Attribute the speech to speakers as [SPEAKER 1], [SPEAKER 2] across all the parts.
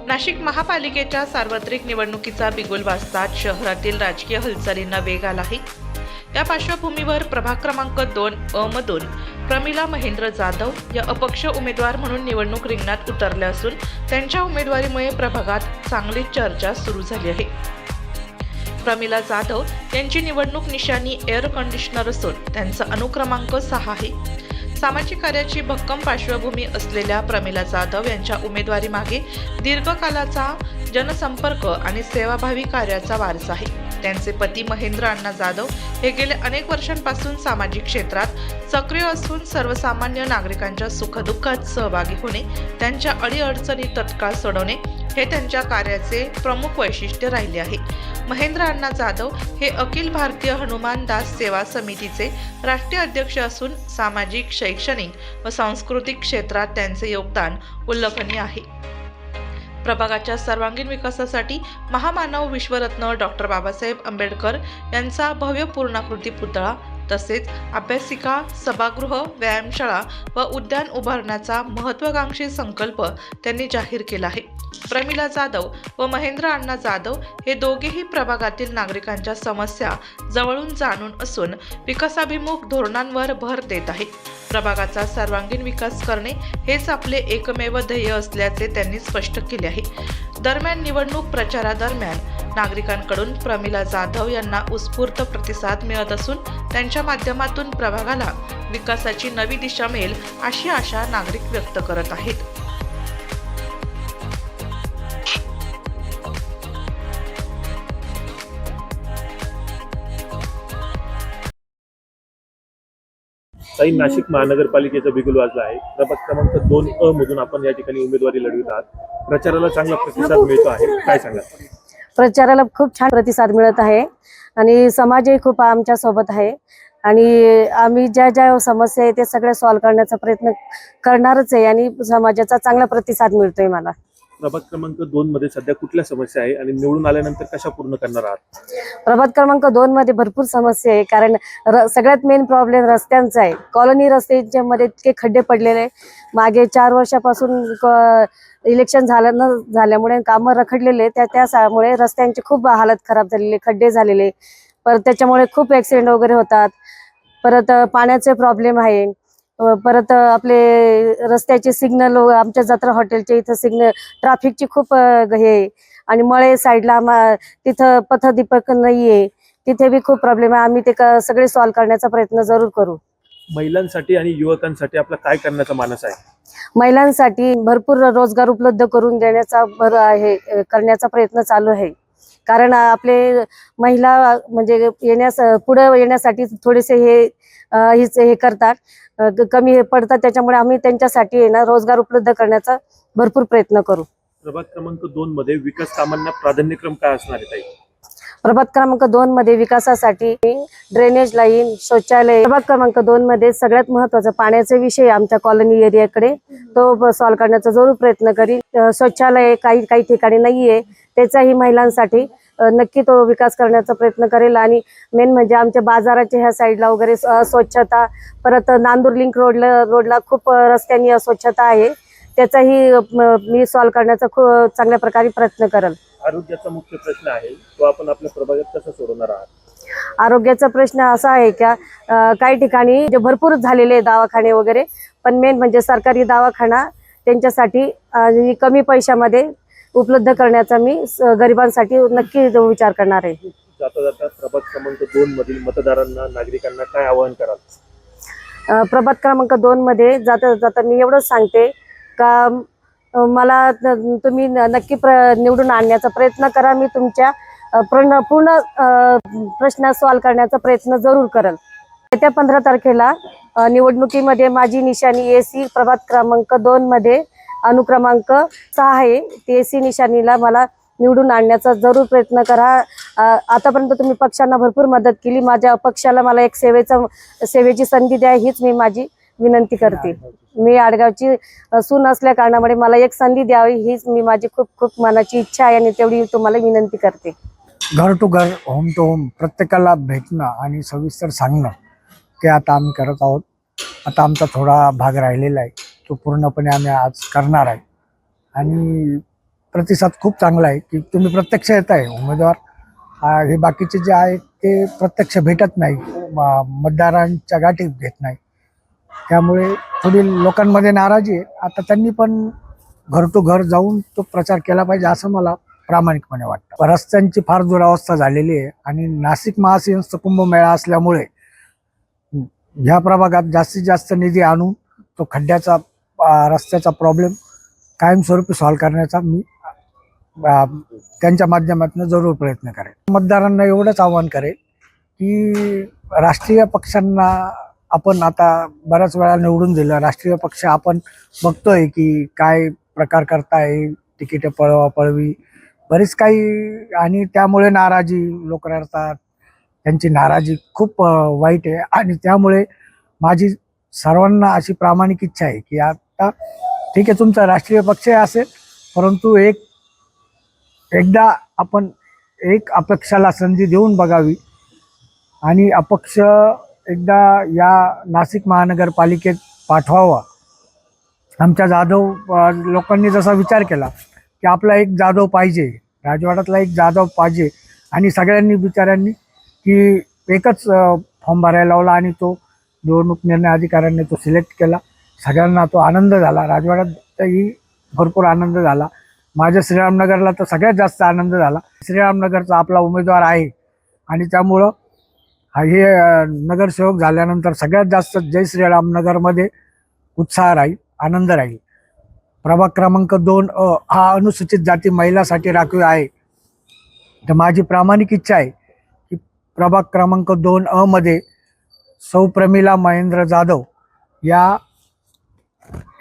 [SPEAKER 1] नाशिक महापालिकेच्या सार्वत्रिक निवडणुकीचा बिगुल वाजताच शहरातील राजकीय हालचालींना वेग आला आहे। या पार्श्वभूमीवर प्रभाग क्रमांक 2 मधून प्रमिला महेंद्र जाधव या अपक्ष उमेदवार म्हणून निवडणूक रिंगणात उतरल्या असून त्यांच्या उमेदवारीमुळे प्रभागात चांगलीच चर्चा सुरू झाली आहे। प्रमिला जाधव यांची निवडणूक निशाणी एअर कंडिशनर असून त्यांचा अनुक्रमांक 6 आहे। सामाजिक कार्याची भक्कम पार्श्वभूमी असलेल्या प्रमिला जाधव यांच्या उमेदवारीमागे दीर्घकालाचा जनसंपर्क आणि सेवाभावी कार्याचा वारसा आहे। त्यांचे पती महेंद्र अण्णा जाधव हे गेल्या अनेक वर्षांपासून सामाजिक क्षेत्रात सक्रिय असून सर्वसामान्य नागरिकांच्या सुखदुःखात सहभागी होणे, त्यांच्या अडीअडचणी तत्काळ सोडवणे हे त्यांच्या कार्याचे प्रमुख वैशिष्ट्य राहिले आहे। महेंद्र अण्णा जाधव हे अखिल भारतीय हनुमान दास सेवा समितीचे राष्ट्रीय अध्यक्ष असून सामाजिक, शैक्षणिक व सांस्कृतिक क्षेत्रात त्यांचे योगदान उल्लेखनीय आहे। प्रभागाच्या सर्वांगीण विकासासाठी महामानव विश्वरत्न डॉक्टर बाबासाहेब आंबेडकर यांचा भव्य पूर्णाकृती पुतळा तसेच अभ्यासिका, सभागृह, व्यायामशाळा व उद्यान उभारण्याचा महत्त्वाकांक्षी संकल्प त्यांनी जाहीर केला आहे। प्रमिला जाधव व महेंद्र अण्णा जाधव हे दोघेही प्रभागातील नागरिकांच्या समस्या जवळून जाणून असून विकासाभिमुख धोरणांवर भर देत आहेत। प्रभागाचा सर्वांगीण विकास करणे हेच आपले एकमेव ध्येय असल्याचे त्यांनी स्पष्ट केले आहे। दरम्यान निवडणूक प्रचारादरम्यान नागरिकांकडून प्रमिला जाधव यांना उत्स्फूर्त प्रतिसाद मिळत असून त्यांच्या माध्यमातून प्रभागाला विकासाची नवी दिशा मिळेल अशी आशा नागरिक व्यक्त करत आहेत।
[SPEAKER 2] ताई, नाशिक महानगरपालिकेचा बिगुल वाजला आहे। प्रभाग क्रमांक 2 मधून आपण या ठिकाणी उमेदवारी लढवित आहात। प्रचाराला चांगला प्रतिसाद मिळतो आहे, काय सांगाल?
[SPEAKER 3] प्रचाराला खूप छान प्रतिसाद मिळत आहे आणि समाजही खूप आमच्या सोबत आहे आणि आम्ही ज्या ज्या समस्या आहे ते सगळे सॉल्व्ह करण्याचा प्रयत्न करणारच आहे आणि समाजाचा चांगला प्रतिसाद मिळतोय मला।
[SPEAKER 2] प्रभाग क्रमांक 2 मध्ये सध्या कुठल्या समस्या आहे आणि निवडून आल्यानंतर कशा पूर्ण करणार आहात?
[SPEAKER 3] प्रभाग क्रमांक 2 मध्ये भरपूर समस्या आहे, कारण सगळ्यात मेन प्रॉब्लेम रस्त्यांचा आहे। कॉलनी रस्त्याच्या मध्ये इतके खड्डे पडलेले, मागे 4 वर्षापासून इलेक्शन झाल्यामुळे कामं रखडलेले, त्यामुळे रस्त्यांची खूप हालत खराब झालेली, खड्डे झालेले, परत त्याच्यामुळे खूप ऍक्सिडेंट वगैरे होतात। परत पाण्याचे प्रॉब्लेम आहे, परत आपले रस्त्याचे सिग्नल, आमच्या जत्रा हॉटेलच्या इथं सिग्नल ट्रॅफिकची खूप हे, आणि मळे साईडला तिथं पथदीपक नाहीये, तिथे बी खूप प्रॉब्लेम आहे। आम्ही ते सगळे सॉल्व्ह करण्याचा प्रयत्न जरूर करू।
[SPEAKER 2] महिलांसाठी आणि युवकांसाठी आपला काय करण्याचा मानस आहे?
[SPEAKER 3] महिलांसाठी भरपूर रोजगार उपलब्ध करून देण्याचा करण्याचा प्रयत्न चालू आहे, कारण आपले महिला म्हणजे पुढे येण्यासाठी थोडेसे हे करतात, कमी पडतात, त्याच्यामुळे आम्ही त्यांच्यासाठी रोजगार उपलब्ध करण्याचा भरपूर प्रयत्न करू।
[SPEAKER 2] प्रभाग क्रमांक 2 मध्ये विकास कामांना प्राधान्यक्रम काय असणार आहे ताई?
[SPEAKER 3] प्रभाग क्रमांक 2 मध्ये विकासासाठी ड्रेनेज लाईन, शौचालय। प्रभाग क्रमांक 2 मध्ये सगळ्यात महत्त्वाचा पाण्याचा विषय आमच्या कॉलनी एरियाकडे, तो सॉल्व्ह करण्याचा जरूर प्रयत्न करीन। शौचालय काही ठिकाणी नाहीये, त्याचाही महिलांसाठी नक्की तो विकास करण्याचा प्रयत्न करेल। आणि मेन म्हणजे आमच्या बाजाराच्या ह्या साईडला वगैरे स्वच्छता, परत नांदूर लिंक रोडला खूप रस्त्यांनी अस्वच्छता आहे, त्याचाही मी सॉल्व्ह करण्याचा खूप चांगल्या प्रकारे प्रयत्न करेल।
[SPEAKER 2] आरोग्याचा मुख्य प्रश्न आहे, तो आपण आपल्या प्रभागात कसा सोडवणार आहात?
[SPEAKER 3] आरोग्याचा प्रश्न असा आहे का काही ठिकाणी जे भरपूर झालेले दवाखाने वगैरे, पण मेन म्हणजे सरकारी दवाखाना त्यांच्यासाठी कमी पैशामध्ये उपलब्ध करण्याचा मी गरिबांसाठी नक्की विचार करणार आहे।
[SPEAKER 2] जाता जाता प्रभाग क्रमांक 2 मधील मतदारांना, नागरिकांना काय आवाहन कराल?
[SPEAKER 3] प्रभाग क्रमांक 2 मध्ये जाता जाता मी एवढंच सांगते का मला तुम्ही नक्की निवडून आणण्याचा प्रयत्न करा। मी तुमच्या पूर्ण प्रश्न सॉल्व्ह करण्याचा प्रयत्न जरूर करेल। येत्या 15 तारखेला निवडणुकीमध्ये माझी निशाणी एसी प्रभाग क्रमांक 2 मध्ये अनुक्रमांक 6 आहे, ती एसी निशाणीला मला निवडून आणण्याचा जरूर प्रयत्न करा। आतापर्यंत तुम्ही पक्षांना भरपूर मदत केली, माझ्या पक्षाला मला एक सेवेची संधी द्या, हीच मी माझी विनंती करते। मी आडगावची सून असल्या कारणामुळे मला एक संधी द्यावी, हीच मी माझी खूप खूप मनाची इच्छा आहे आणि तेवढी तुम्हाला विनंती करते।
[SPEAKER 4] घर टू घर, होम टू होम प्रत्येकाला भेटणं आणि सविस्तर सांगणं, ते आता आम्ही करत आहोत। आता आमचा थोडा भाग राहिलेला आहे, तो पूर्णपणे आम्ही आज करणार आहे आणि प्रतिसाद खूप चांगला आहे की तुम्ही प्रत्यक्ष येत आहे उमेदवार. हे बाकीचे जे आहेत ते प्रत्यक्ष भेटत नाही, मतदारांच्या गाठी घेत नाही, त्यामुळे थोडी लोकांमध्ये नाराजी आहे. आता त्यांनी पण घर टू घर जाऊन तो प्रचार केला पाहिजे असं मला प्रामाणिकपणे वाटतं. रस्त्यांची फार दुरावस्था झालेली आहे आणि नाशिक महासिंहस्थ कुंभमेळा असल्यामुळे ह्या प्रभागात जास्तीत जास्त निधी आणून तो खड्ड्याचा रस्त्याचा प्रॉब्लेम कायमस्वरूपी सॉल्व्ह करण्याचा मी त्यांच्या माध्यमातून जरूर प्रयत्न करेल. मतदारांना एवढंच आवाहन करेल की राष्ट्रीय पक्षांना आपण आता बऱ्याच वेळा निवडून दिलं. राष्ट्रीय पक्ष आपण बघतोय की काय प्रकार करताय, तिकीटे पळवापळवी बरीच काही, आणि त्यामुळे नाराजी लोक रडतात. त्यांची नाराजी खूप वाईट आहे आणि त्यामुळे माझी सर्वांना अशी प्रामाणिक इच्छा आहे की आता ठीक आहे तुमचा राष्ट्रीय पक्ष असेल, परंतु एकदा आपण एक अपक्षाला संधी देऊन बघावी आणि अपक्ष एकदा या नाशिक महानगरपालिकेत पाठवावा. आमच्या जाधव लोकांनी जसा विचार केला की आपला एक जाधव पाहिजे, राजवाड्यातला एक जाधव पाहिजे, आणि सगळ्यांनी बिचाऱ्यांनी की एकच फॉर्म भरायला लावला आणि तो निवडणूक निर्णय अधिकाऱ्यांनी तो सिलेक्ट केला. सगळ्यांना तो आनंद झाला. राजवाड्यातही भरपूर आनंद झाला. माझ्या श्रीरामनगरला तर सगळ्यात जास्त आनंद झाला. श्रीरामनगरचा आपला उमेदवार आहे आणि त्यामुळं हे नगरसेवक झाल्यानंतर सगळ्यात जास्त जय श्रीरामनगरमध्ये उत्साह राहील, आनंद राहील. प्रभाग क्रमांक 2 हा अनुसूचित जाती महिलासाठी राखीव आहे. तर माझी प्रामाणिक इच्छा आहे की प्रभाग क्रमांक 2 मध्ये सौ प्रमिला महेंद्र जाधव या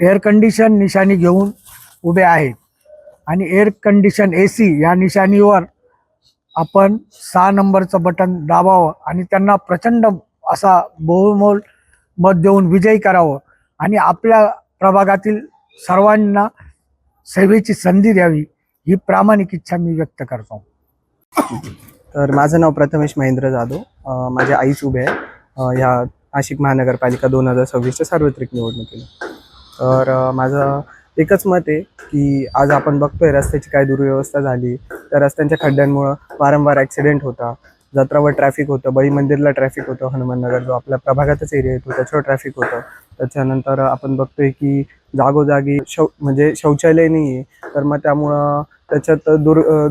[SPEAKER 4] एअर कंडिशन निशाणी घेऊन उभे आहेत आणि एअर कंडिशन AC या निशाणीवर आपण 6 नंबरचं बटन दाबावं आणि त्यांना प्रचंड असा बहुमोल मत देऊन विजयी करावं आणि आपल्या प्रभागातील सर्वांना सेवेची संधी द्यावी, ही प्रामाणिक इच्छा मी व्यक्त करतो.
[SPEAKER 5] तर माझं नाव प्रथमेश महेंद्र जाधव. माझ्या आईच उभे आहे ह्या नाशिक महानगरपालिका 2026च्या सार्वत्रिक निवडणुकीला. तर माझं एकच मत आहे की आज आपण बघतोय रस्त्याची काय दुर्व्यवस्था झाली. त्या रस्त्यांच्या खड्ड्यांमुळं वारंवार ॲक्सिडेंट होता, जत्रावर ट्रॅफिक होतं, बळी मंदिरला ट्रॅफिक होतं, हनुमाननगर जो आपल्या प्रभागातच एरिया येतो त्याच्यावर ट्रॅफिक होतं. त्याच्यानंतर आपण बघतोय की जागोजागी म्हणजे शौचालय नाही आहे, तर मग त्यामुळं त्याच्यात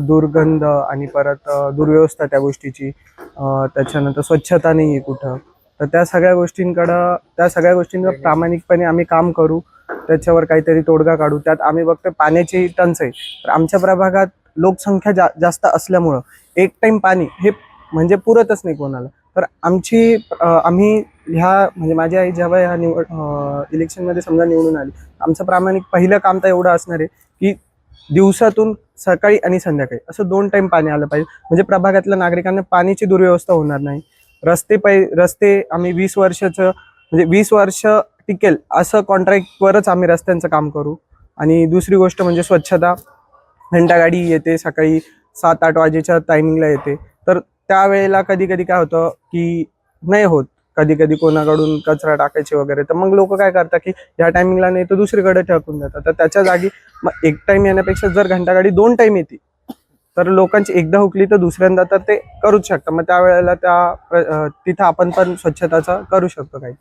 [SPEAKER 5] दुर्गंध आणि परत दुर्व्यवस्था त्या गोष्टीची. त्याच्यानंतर स्वच्छता नाही आहे कुठं. तर त्या सगळ्या गोष्टींवर प्रामाणिकपणे आम्ही काम करू, त्याच्यावर काहीतरी तोडगा काढू. त्यात आम्ही बघतोय पाण्याची टंचाई. तर आमच्या प्रभागात लोकसंख्या जास्त असल्यामुळं एक टाईम पाणी हे म्हणजे पुरतच नाही कोणाला. तर आम्ही ह्या म्हणजे माझी आई जेव्हा ह्या इलेक्शनमध्ये समजा निवडून आली, आमचं प्रामाणिक पहिलं काम तर एवढं असणार आहे की दिवसातून सकाळी आणि संध्याकाळी असं 2 टाईम पाणी आलं पाहिजे, म्हणजे प्रभागातल्या नागरिकांना पाण्याची दुर्व्यवस्था होणार नाही. रस्ते आम्ही 20 वर्षाचं म्हणजे 20 वर्ष टिकेल असं कॉन्ट्रॅक्टवरच आम्ही रस्त्यांचं काम करू. आणि दुसरी गोष्ट म्हणजे स्वच्छता. घंटागाडी येते सकाळी 7-8 वाजेच्या टायमिंगला येते, तर त्यावेळेला कधी कधी काय होतं की नाही होत, कधी कधी कोणाकडून कचरा टाकायचे वगैरे, तर मग लोक काय करतात की ह्या टायमिंगला नाही तर दुसरीकडे टाकून देतात. तर त्याच्या जागी मग एक टाइम येण्यापेक्षा जर घंटागाडी 2 टाइम येते तर लोकांची एकदा हुकली तर दुसऱ्यांदा तर ते करूच शकतात. मग त्यावेळेला तिथं आपण पण स्वच्छताचा करू शकतो काही.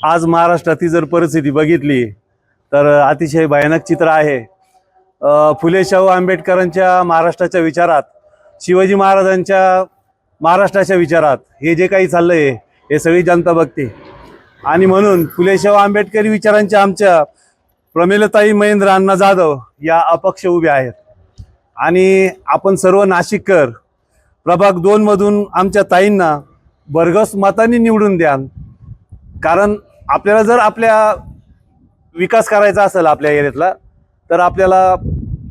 [SPEAKER 6] आज महाराष्ट्रातील जर परिस्थिती बघितली तर अतिशय भयानक चित्र आहे. फुले शाहू आंबेडकरांच्या महाराष्ट्राच्या विचारात, शिवाजी महाराजांच्या महाराष्ट्राच्या विचारात हे जे काही चाललंय हे सगळी जनता बघते. आणि म्हणून फुले शाहू आंबेडकरी विचारांच्या आमच्या प्रमिलाताई महेंद्र अण्णा जाधव या अपक्ष उभ्या आहेत. आणि आपण सर्व नाशिककर प्रभाग 2 मधून आमच्या ताईंना भरघोस मतांनी निवडून द्या. कारण आपल्याला जर आपल्या विकास करायचा असेल आपल्या एरियातला, तर आपल्याला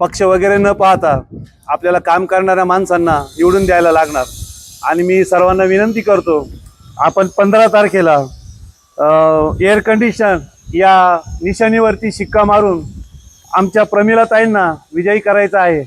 [SPEAKER 6] पक्ष वगैरे न पाहता आपल्याला काम करणाऱ्या माणसांना निवडून द्यायला लागणार. आणि मी सर्वांना विनंती करतो, आपण 15 तारखेला एअर कंडिशन या निशाणीवरती शिक्का मारून आमच्या प्रमिलाताईंना विजयी करायचं आहे.